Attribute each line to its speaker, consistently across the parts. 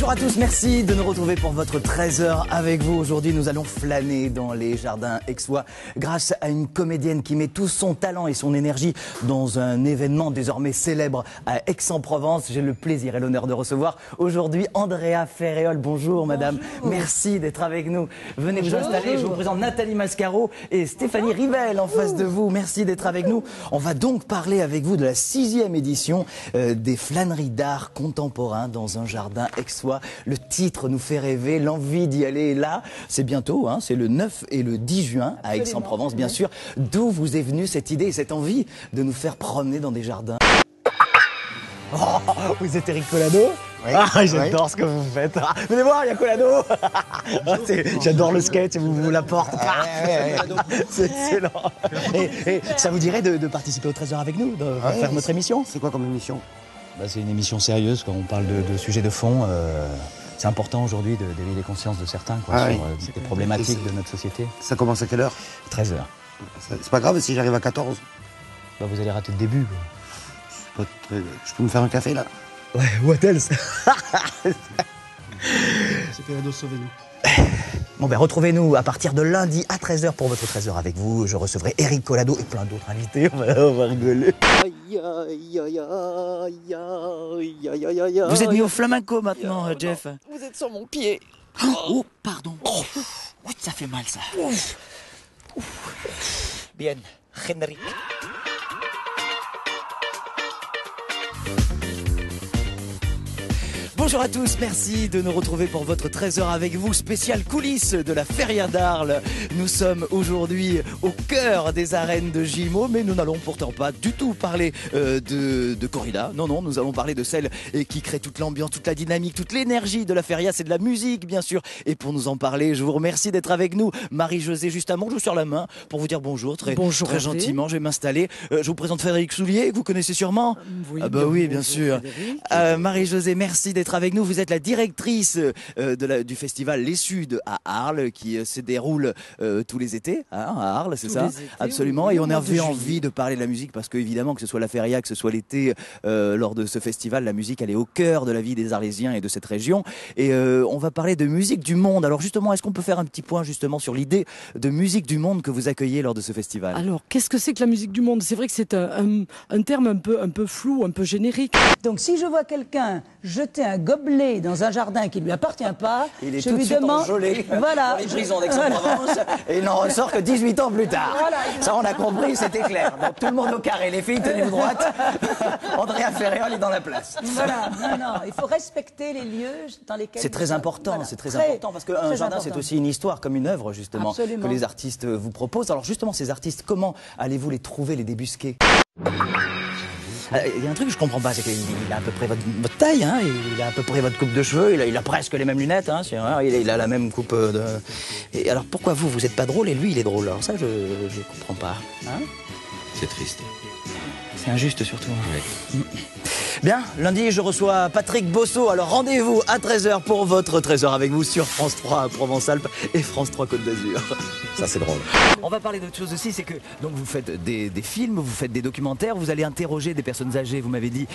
Speaker 1: Bonjour à tous, merci de nous retrouver pour votre 13h avec vous. Aujourd'hui, nous allons flâner dans les jardins aixois grâce à une comédienne qui met tout son talent et son énergie dans un événement désormais célèbre à Aix-en-Provence. J'ai le plaisir et l'honneur de recevoir aujourd'hui Andrea Ferréol. Bonjour madame, merci d'être avec nous. Venez vous installer, je vous présente Nathalie Mascaro et Stéphanie Rivel en face de vous. Merci d'être avec nous. On va donc parler avec vous de la 6e édition des flâneries d'art contemporain dans un jardin aixois. Le titre nous fait rêver, l'envie d'y aller est là. C'est bientôt, hein, c'est le 9 et le 10 juin à Aix-en-Provence, bien sûr. D'où vous est venue cette idée et cette envie de nous faire promener dans des jardins? Oh, vous êtes Eric Collado? Oui, j'adore ce que vous faites. Venez voir, il y a Collado. J'adore le skate, vous l'apporte. C'est excellent. Et ça vous dirait de participer au 13h avec nous, de faire notre émission?
Speaker 2: C'est quoi comme émission?
Speaker 3: C'est une émission sérieuse, quand on parle de sujets de fond. C'est important aujourd'hui d'éveiller les consciences de certains sur des problématiques de notre société.
Speaker 2: Ça commence à quelle heure?
Speaker 3: 13h.
Speaker 2: C'est pas grave si j'arrive à 14.
Speaker 3: Vous allez rater le début.
Speaker 2: Je peux me faire un café là?
Speaker 3: Ouais, what else?
Speaker 2: C'était la dose sauvez-nous.
Speaker 1: Bon retrouvez-nous à partir de lundi à 13h pour votre 13h avec vous. Je recevrai Eric Collado et plein d'autres invités. On va rigoler. Vous êtes mis au flamenco maintenant, Jeff.
Speaker 4: Vous êtes sur mon pied.
Speaker 1: Oh, pardon. Oui, ça fait mal ça. Bien, Henrik. Bonjour à tous, merci de nous retrouver pour votre 13h avec vous, spécial coulisses de la Feria d'Arles. Nous sommes aujourd'hui au cœur des arènes de Gimmo, mais nous n'allons pourtant pas du tout parler de corrida. Non, nous allons parler de celle qui crée toute l'ambiance, toute la dynamique, toute l'énergie de la Feria. C'est de la musique, bien sûr. Et pour nous en parler, je vous remercie d'être avec nous. Marie-Josée, juste avant, je vous serre la main pour vous dire bonjour, très gentiment. Je vais m'installer. Je vous présente Frédéric Soulier, que vous connaissez sûrement. Oui, bien sûr. Marie-Josée, merci d'être avec nous. Vous êtes la directrice du festival Les Suds à Arles qui se déroule tous les étés à Arles, c'est ça? Absolument. Oui, et on avait envie de parler de la musique parce que évidemment que ce soit la feria, que ce soit l'été, lors de ce festival, la musique elle est au cœur de la vie des Arlésiens et de cette région. Et on va parler de musique du monde. Alors justement, est-ce qu'on peut faire un petit point justement sur l'idée de musique du monde que vous accueillez lors de ce festival?
Speaker 4: Alors, qu'est-ce que c'est que la musique du monde? C'est vrai que c'est un terme un peu flou, un peu générique.
Speaker 5: Donc si je vois quelqu'un jeter un gobelet dans un jardin qui ne lui appartient pas,
Speaker 1: il est
Speaker 5: je
Speaker 1: tout de
Speaker 5: lui
Speaker 1: suite
Speaker 5: demande...
Speaker 1: enjolé
Speaker 5: Voilà.
Speaker 1: dans les prisons d'Aix-en-Provence et il n'en ressort que 18 ans plus tard.
Speaker 5: Voilà.
Speaker 1: Ça on a compris, c'était clair. Donc tout le monde au carré, les filles tenez-vous droite. Andrea Ferréol est dans la place.
Speaker 5: Voilà, non, il faut respecter les lieux dans lesquels...
Speaker 1: C'est très important,
Speaker 5: voilà.
Speaker 1: c'est très important parce qu'un jardin c'est aussi une histoire comme une œuvre justement.
Speaker 5: Absolument.
Speaker 1: Que les artistes vous proposent. Alors justement ces artistes, comment allez-vous les trouver, les débusquer? Il y a un truc que je comprends pas, c'est qu'il a à peu près votre taille, hein, il a à peu près votre coupe de cheveux, il a presque les mêmes lunettes, hein, il a la même coupe de... Et alors pourquoi vous êtes pas drôle et lui il est drôle? Alors ça je comprends pas. Hein?
Speaker 6: C'est triste.
Speaker 1: C'est injuste surtout.
Speaker 6: Oui.
Speaker 1: Bien, lundi je reçois Patrick Bosso, alors rendez-vous à 13h pour votre 13h avec vous sur France 3 Provence-Alpes et France 3 Côte d'Azur.
Speaker 6: Ça c'est drôle.
Speaker 1: On va parler d'autre chose aussi, c'est que donc vous faites des films, vous faites des documentaires, vous allez interroger des personnes âgées, vous m'avez dit,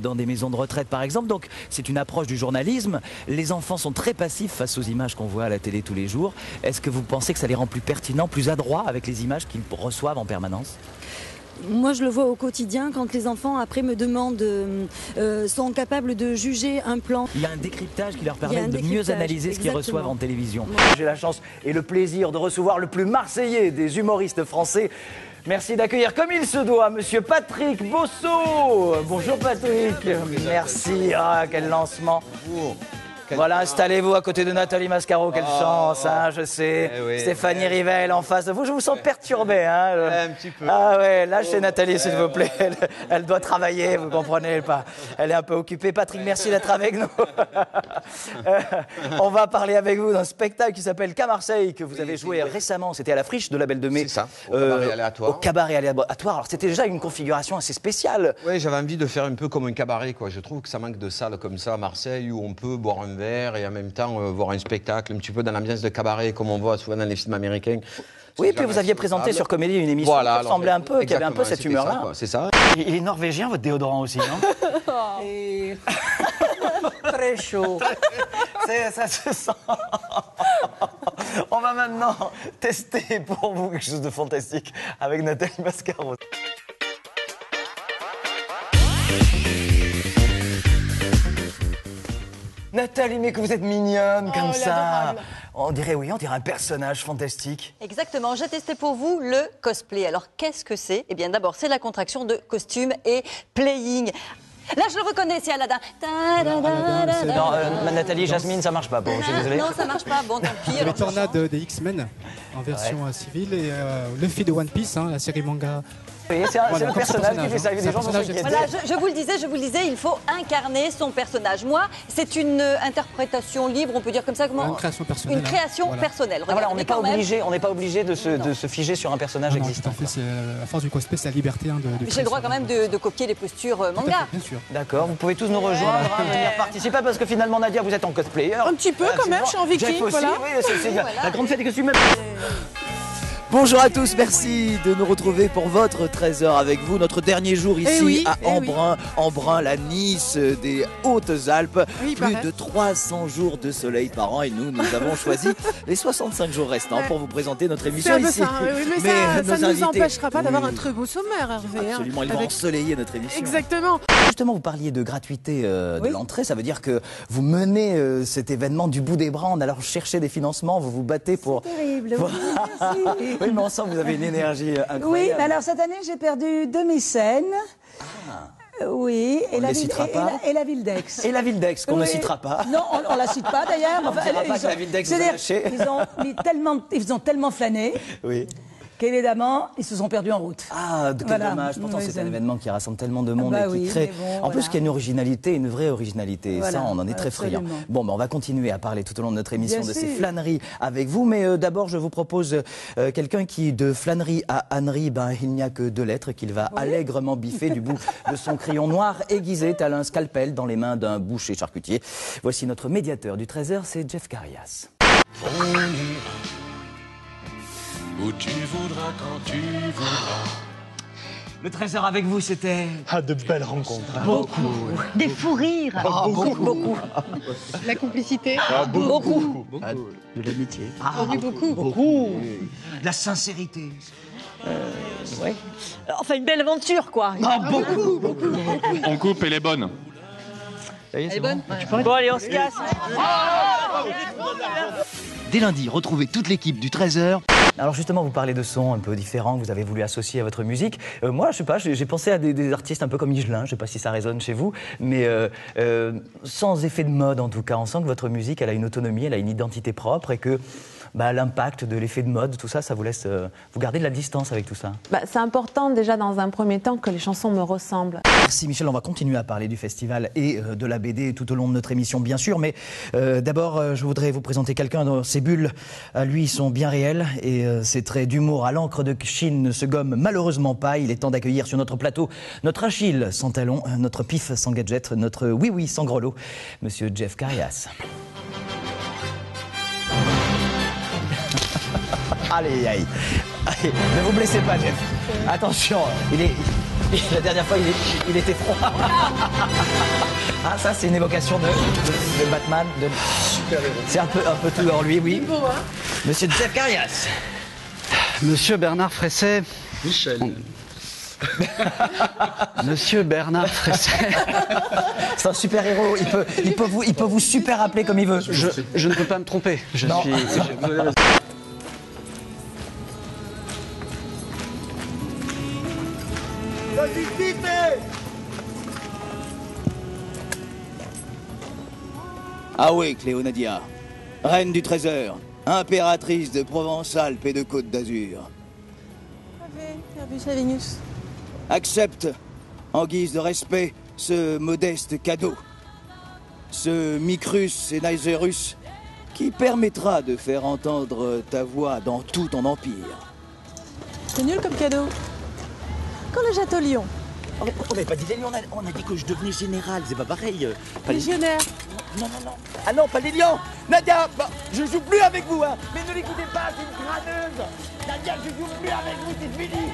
Speaker 1: dans des maisons de retraite par exemple. Donc c'est une approche du journalisme. Les enfants sont très passifs face aux images qu'on voit à la télé tous les jours. Est-ce que vous pensez que ça les rend plus pertinents, plus adroits avec les images qu'ils reçoivent en permanence?
Speaker 7: Moi, je le vois au quotidien quand les enfants, après, me demandent, sont capables de juger un plan.
Speaker 1: Il y a un décryptage qui leur permet de mieux analyser ce qu'ils reçoivent en télévision. J'ai la chance et le plaisir de recevoir le plus marseillais des humoristes français. Merci d'accueillir comme il se doit Monsieur Patrick Bosso. Bonjour Patrick. Merci. Ah, quel lancement. Bonjour. Voilà, installez-vous à côté de Nathalie Mascaro, quelle chance, hein, je sais.
Speaker 6: Oui,
Speaker 1: Stéphanie Rivel en face de vous, je vous sens perturbé. Hein,
Speaker 6: un petit peu.
Speaker 1: Ah ouais, lâchez Nathalie s'il vous plaît, elle doit travailler, vous comprenez pas. Elle est un peu occupée. Patrick, merci d'être avec nous. On va parler avec vous d'un spectacle qui s'appelle Qu'à Marseille, que vous avez joué récemment, c'était à la Friche de la Belle de Mai.
Speaker 6: C'est ça, au cabaret aléatoire.
Speaker 1: Au cabaret aléatoire, alors c'était déjà une configuration assez spéciale.
Speaker 6: Oui, j'avais envie de faire un peu comme un cabaret, quoi. Je trouve que ça manque de salles comme ça à Marseille où on peut boire un verre et en même temps voir un spectacle un petit peu dans l'ambiance de cabaret comme on voit souvent dans les films américains.
Speaker 1: Oui, puis vous aviez présenté sur Comédie une émission qui ressemblait un peu, qui avait un peu cette humeur-là.
Speaker 6: C'est ça.
Speaker 1: Il est norvégien, votre déodorant aussi, non?
Speaker 5: très chaud.
Speaker 1: Ça se sent. On va maintenant tester pour vous quelque chose de fantastique avec Nathalie Mascaro. Nathalie, mais que vous êtes mignonne comme ça. On dirait un personnage fantastique.
Speaker 8: Exactement, j'ai testé pour vous le cosplay. Alors qu'est-ce que c'est? Eh bien d'abord, c'est la contraction de costume et playing. Là, je le reconnais, c'est Aladdin.
Speaker 1: Non, Nathalie, Jasmine, ça marche pas. Bon, je suis désolé.
Speaker 8: Non, ça marche pas. Bon, tant pis.
Speaker 9: Le Tornade des X-Men en version civile et Luffy de One Piece, la série manga.
Speaker 1: Oui, c'est le personnage qui fait ça. Des gens sont inquiétés.
Speaker 8: Voilà, je vous le disais, il faut incarner son personnage. Moi, c'est une interprétation libre, on peut dire comme ça. Comment...
Speaker 9: Une création personnelle.
Speaker 8: Une création personnelle.
Speaker 1: Voilà, on n'est pas obligé de se figer sur un personnage existant.
Speaker 9: Tout à fait, c'est la force du cosplay, c'est la liberté de
Speaker 8: j'ai le droit quand même de copier les postures manga.
Speaker 9: Bien sûr.
Speaker 1: D'accord, vous pouvez tous nous rejoindre, venir participer, parce que finalement, Nadia, vous êtes en cosplayer.
Speaker 4: Un petit peu quand même, je suis en viking.
Speaker 1: Jeff aussi,
Speaker 4: Voilà.
Speaker 1: oui, c'est la grande fête des costumes. Bonjour à tous, merci de nous retrouver pour votre 13h avec vous. Notre dernier jour ici à Embrun, la Nice des Hautes-Alpes. Plus de 300 jours de soleil par an et nous avons choisi les 65 jours restants pour vous présenter notre émission ici.
Speaker 4: Ça, mais ça ne nous empêchera pas d'avoir un très beau sommaire, Hervé.
Speaker 1: Absolument, il va ensoleiller notre émission.
Speaker 4: Exactement.
Speaker 1: Justement, vous parliez de gratuité de l'entrée, ça veut dire que vous menez cet événement du bout des bras en allant chercher des financements, vous vous battez pour...
Speaker 5: C'est terrible, merci.
Speaker 1: Oui, mais ensemble, vous avez une énergie incroyable.
Speaker 5: Oui, mais alors cette année, j'ai perdu 2 mécènes. Oui,
Speaker 1: On ne les citera pas.
Speaker 5: Et la ville d'Aix.
Speaker 1: Et la ville d'Aix, qu'on ne citera pas.
Speaker 5: Non, on ne la cite pas d'ailleurs.
Speaker 1: On ne dira pas que la ville d'Aix vous a lâché.
Speaker 5: Ils ont tellement flâné.
Speaker 1: Oui.
Speaker 5: Qu'évidemment, ils se sont perdus en route.
Speaker 1: Ah, quel dommage. Pourtant, c'est un événement qui rassemble tellement de monde et qui crée.
Speaker 5: Bon,
Speaker 1: en plus, qu'il y a une originalité, une vraie originalité.
Speaker 5: Voilà,
Speaker 1: ça, on en est très friand.
Speaker 5: absolument.
Speaker 1: Bon, on va continuer à parler tout au long de notre émission
Speaker 5: Bien
Speaker 1: de
Speaker 5: sûr.
Speaker 1: ces flâneries avec vous. Mais d'abord, je vous propose quelqu'un qui, de flânerie à ânerie, il n'y a que 2 lettres qu'il va allègrement biffer du bout de son crayon noir aiguisé, tel un scalpel dans les mains d'un boucher charcutier. Voici notre médiateur du 13h, c'est Jeff Carias.
Speaker 10: Où tu voudras, quand tu voudras.
Speaker 1: Le 13h avec vous, c'était...
Speaker 2: de belles rencontres.
Speaker 1: Beaucoup.
Speaker 8: Des fous rires. Beaucoup.
Speaker 4: La complicité.
Speaker 8: Beaucoup.
Speaker 2: De l'amitié.
Speaker 1: Beaucoup. De la sincérité.
Speaker 8: Enfin, une belle aventure, quoi.
Speaker 1: Beaucoup.
Speaker 10: On coupe, elle est bonne.
Speaker 8: Elle est bonne. Bon, allez, on se casse.
Speaker 1: Dès lundi, retrouvez toute l'équipe du 13h. Alors justement, vous parlez de sons un peu différents que vous avez voulu associer à votre musique. Moi, je sais pas, j'ai pensé à des artistes un peu comme Higelin, je sais pas si ça résonne chez vous, mais sans effet de mode en tout cas. On sent que votre musique, elle a une autonomie, elle a une identité propre et que l'impact de l'effet de mode, tout ça, ça vous laisse vous garder de la distance avec tout ça.
Speaker 11: C'est important déjà dans un premier temps que les chansons me ressemblent.
Speaker 1: Merci Michel, on va continuer à parler du festival et de la BD tout au long de notre émission bien sûr, mais d'abord je voudrais vous présenter quelqu'un dont ses bulles à lui sont bien réelles et ses traits d'humour à l'encre de Chine ne se gomment malheureusement pas. Il est temps d'accueillir sur notre plateau notre Achille sans talons, notre Pif sans gadget, notre oui sans grelot, monsieur Jeff Carias. Allez, ne vous blessez pas, Jeff. Attention, la dernière fois, il était froid. Ah, ça, c'est une évocation de Batman, de super-héros. C'est un peu tout hors lui, oui. Beau, hein. Monsieur Jeff Carias.
Speaker 12: Monsieur Bernard Fresset.
Speaker 10: Michel.
Speaker 12: Monsieur Bernard Fresset.
Speaker 1: C'est un super-héros. Il peut vous super appeler comme il veut.
Speaker 12: Je ne peux pas me tromper.
Speaker 1: Non. Ah oui, Cléonadia, reine du Trésor, impératrice de Provence-Alpes et de Côte d'Azur. Accepte, en guise de respect, ce modeste cadeau. Ce Micrus et Niserus qui permettra de faire entendre ta voix dans tout ton empire.
Speaker 4: C'est nul comme cadeau. Quand le château Lion.
Speaker 1: On n'avait pas dit les lions, on a dit que je devenais général, c'est pas pareil.
Speaker 4: Légionnaire.
Speaker 1: Non. Ah non, pas les lions. Nadia, je joue plus avec vous, hein. Mais ne l'écoutez pas, c'est une crâneuse. Nadia, je joue plus avec vous, c'est fini.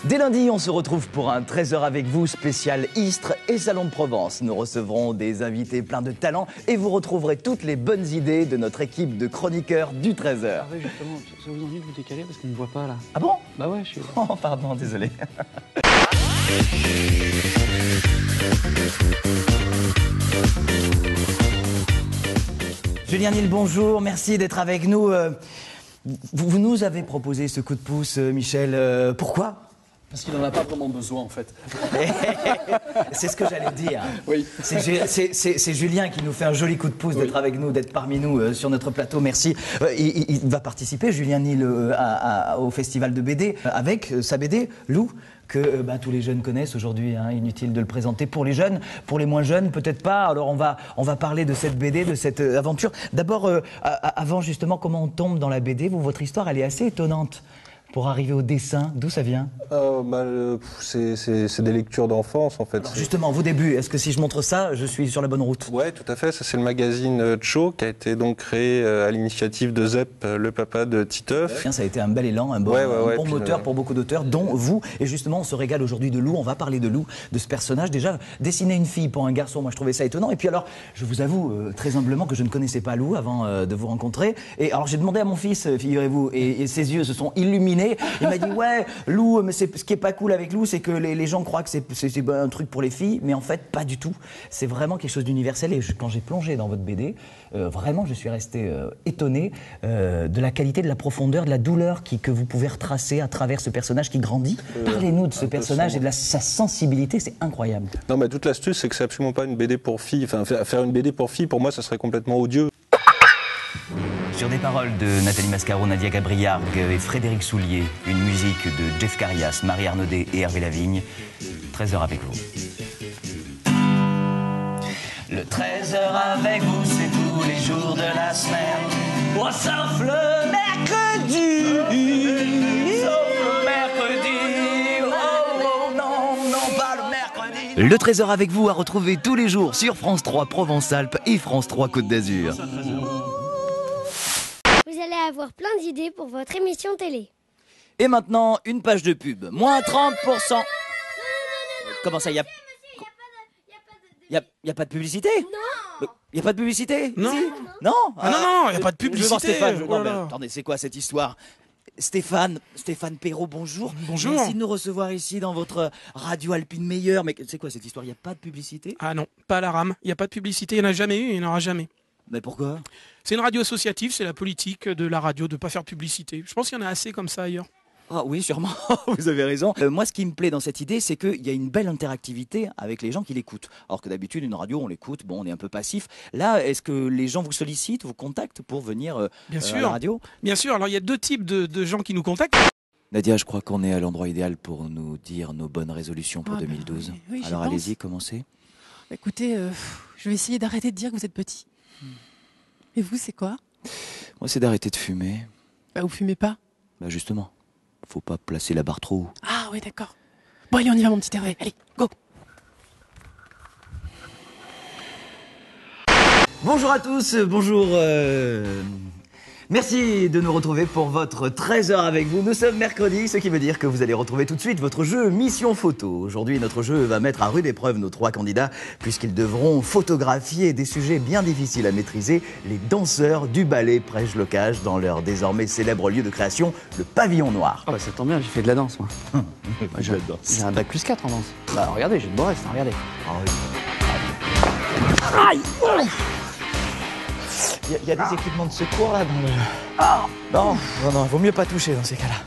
Speaker 1: Dès lundi, on se retrouve pour un 13h avec vous, spécial Istres et Salon de Provence. Nous recevrons des invités pleins de talent et vous retrouverez toutes les bonnes idées de notre équipe de chroniqueurs du 13h.
Speaker 12: Ah oui, justement, ça vous ennuie de vous décaler parce qu'on ne me voit pas là.
Speaker 1: Ah bon?
Speaker 12: Bah ouais, je suis...
Speaker 1: Oh, pardon, désolé. Julien Nil, bonjour, merci d'être avec nous. Vous nous avez proposé ce coup de pouce, Michel. Pourquoi?
Speaker 13: Parce qu'il n'en a pas vraiment besoin, en fait.
Speaker 1: C'est ce que j'allais dire.
Speaker 13: Oui.
Speaker 1: C'est Julien qui nous fait un joli coup de pouce d'être avec nous, d'être parmi nous sur notre plateau. Merci. Il va participer, Julien Nil, au festival de BD avec sa BD, Lou, que tous les jeunes connaissent aujourd'hui. Inutile de le présenter pour les jeunes, pour les moins jeunes, peut-être pas. Alors on va parler de cette BD, de cette aventure. D'abord, avant justement, comment on tombe dans la BD, votre histoire, elle est assez étonnante. Pour arriver au dessin, d'où ça vient?
Speaker 14: C'est des lectures d'enfance, en fait.
Speaker 1: Alors justement, vos débuts, est-ce que si je montre ça, je suis sur la bonne route?
Speaker 14: Ouais, tout à fait. Ça, c'est le magazine Cho, qui a été donc créé à l'initiative de Zep, le papa de Titeuf.
Speaker 1: Ça a été un bel élan, un bon moteur pour beaucoup d'auteurs, dont vous. Et justement, on se régale aujourd'hui de Lou. On va parler de Lou, de ce personnage. Déjà, dessiner une fille pour un garçon, moi, je trouvais ça étonnant. Et puis alors, je vous avoue très humblement que je ne connaissais pas Lou avant de vous rencontrer. Et alors, j'ai demandé à mon fils, figurez-vous, et ses yeux se sont illuminés. Il m'a dit ouais, Lou, mais ce qui est pas cool avec Lou, c'est que les gens croient que c'est un truc pour les filles, mais en fait pas du tout. C'est vraiment quelque chose d'universel. Et quand j'ai plongé dans votre BD, vraiment, je suis resté étonné de la qualité, de la profondeur, de la douleur que vous pouvez retracer à travers ce personnage qui grandit. Parlez-nous de ce personnage et de sa sensibilité, c'est incroyable.
Speaker 14: Non, mais toute l'astuce, c'est que c'est absolument pas une BD pour filles. Enfin, faire une BD pour filles, pour moi, ça serait complètement odieux.
Speaker 1: Sur des paroles de Nathalie Mascaro, Nadia Gabriargue et Frédéric Soulier, une musique de Jeff Carias, Marie Arnaudet et Hervé Lavigne. 13h avec vous. Le 13h avec vous, c'est tous les jours de la semaine. Oh, sauf le mercredi. Sauf le mercredi. Oh, non, pas le mercredi. Le 13h avec vous à retrouver tous les jours sur France 3 Provence-Alpes et France 3 Côte d'Azur.
Speaker 15: Vous allez avoir plein d'idées pour votre émission télé.
Speaker 1: Et maintenant, une page de pub. Moins 30%. Comment ça, il y a pas de publicité? Non. Il y a pas de publicité?
Speaker 16: Non.
Speaker 1: Si non.
Speaker 16: Non, il n'y a pas de publicité.
Speaker 1: Je vais voir Stéphane. Non, mais attendez, c'est quoi cette histoire? Stéphane Perrault, bonjour.
Speaker 16: Bonjour.
Speaker 1: Merci de nous recevoir ici dans votre radio alpine meilleure. Mais c'est quoi cette histoire? Il n'y a pas de publicité?
Speaker 16: Ah non, pas à la rame. Il n'y a pas de publicité, il n'y en a jamais eu et il n'y en aura jamais.
Speaker 1: Mais pourquoi?
Speaker 16: C'est une radio associative, c'est la politique de la radio de ne pas faire de publicité. Je pense qu'il y en a assez comme ça ailleurs.
Speaker 1: Ah oui, sûrement, vous avez raison. Moi, ce qui me plaît dans cette idée, c'est qu'il y a une belle interactivité avec les gens qui l'écoutent. Alors que d'habitude, une radio, on l'écoute, bon, on est un peu passif. Là, est-ce que les gens vous sollicitent, vous contactent pour venir à la radio?
Speaker 16: Bien sûr, alors il y a deux types de gens qui nous contactent.
Speaker 1: Nadia, je crois qu'on est à l'endroit idéal pour nous dire nos bonnes résolutions pour 2012.
Speaker 17: Oui,
Speaker 1: alors allez-y, commencez.
Speaker 17: Écoutez, je vais essayer d'arrêter de dire que vous êtes petit. Et vous, c'est quoi?
Speaker 1: Moi, c'est d'arrêter de fumer.
Speaker 17: Vous fumez pas?
Speaker 1: Justement. Faut pas placer la barre trop haut.
Speaker 17: Ah oui, d'accord. Bon, allez, on y va, mon petit Hervé. Allez, go.
Speaker 1: Bonjour à tous, bonjour. Merci de nous retrouver pour votre 13h avec vous. Nous sommes mercredi, ce qui veut dire que vous allez retrouver tout de suite votre jeu Mission Photo. Aujourd'hui, notre jeu va mettre à rude épreuve nos 3 candidats puisqu'ils devront photographier des sujets bien difficiles à maîtriser, les danseurs du ballet Prège-Locage dans leur désormais célèbre lieu de création, le Pavillon Noir.
Speaker 12: Ah bah ça tombe bien, j'ai fait de la danse moi. J'ai un bac plus 4 en danse. Bah regardez, j'ai de beau reste, regardez.
Speaker 1: Aïe! Il y a des équipements de secours là dans le... Non, vaut mieux pas toucher dans ces cas-là.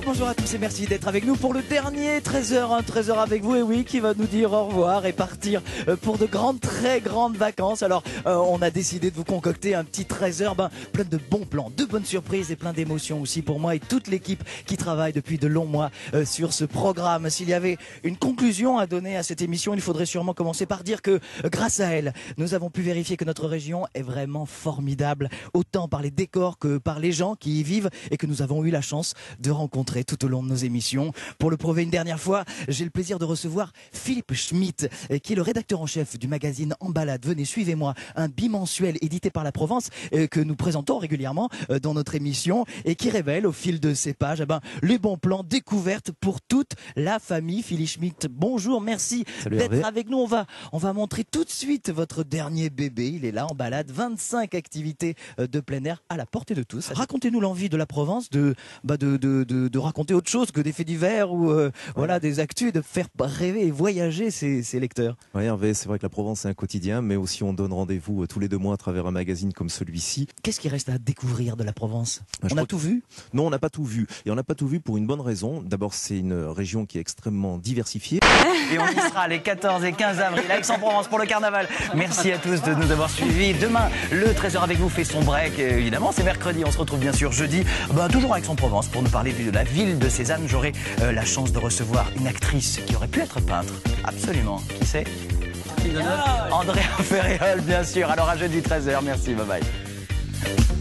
Speaker 1: Bonjour à tous et merci d'être avec nous pour le dernier 13h, 13h avec vous, et oui, qui va nous dire au revoir et partir pour de très grandes vacances. Alors, on a décidé de vous concocter un petit 13h, plein de bons plans, de bonnes surprises et plein d'émotions aussi pour moi et toute l'équipe qui travaille depuis de longs mois sur ce programme. S'il y avait une conclusion à donner à cette émission, il faudrait sûrement commencer par dire que grâce à elle, nous avons pu vérifier que notre région est vraiment formidable, autant par les décors que par les gens qui y vivent, et que nous avons eu la chance de rencontrer rencontrer tout au long de nos émissions. Pour le prouver une dernière fois, j'ai le plaisir de recevoir Philippe Schmitt, qui est le rédacteur en chef du magazine En Balade. Venez, suivez-moi, un bimensuel édité par la Provence que nous présentons régulièrement dans notre émission et qui révèle au fil de ses pages les bons plans découvertes pour toute la famille. Philippe Schmitt, bonjour, merci d'être avec nous. On va montrer tout de suite votre dernier bébé. Il est là en balade, 25 activités de plein air à la portée de tous. Racontez-nous l'envie de la Provence de raconter autre chose que des faits divers ou voilà, des actus, de faire rêver et voyager ses lecteurs.
Speaker 18: Oui, Hervé, c'est vrai que la Provence c'est un quotidien, mais aussi on donne rendez-vous tous les 2 mois à travers un magazine comme celui-ci.
Speaker 1: Qu'est-ce qui reste à découvrir de la Provence? On a tout vu?
Speaker 18: Non, on n'a pas tout vu. Et on n'a pas tout vu pour une bonne raison. D'abord, c'est une région qui est extrêmement diversifiée.
Speaker 1: Et on y sera les 14 et 15 avril à Aix-en-Provence pour le carnaval. Merci à tous de nous avoir suivis. Demain, le Trésor avec vous fait son break. Évidemment, c'est mercredi. On se retrouve bien sûr jeudi, toujours à Aix-en-Provence pour nous parler de la ville de Cézanne. J'aurai la chance de recevoir une actrice qui aurait pu être peintre. Absolument. Qui c'est? Andrea Ferréol, bien sûr. Alors à jeudi 13h. Merci. Bye bye.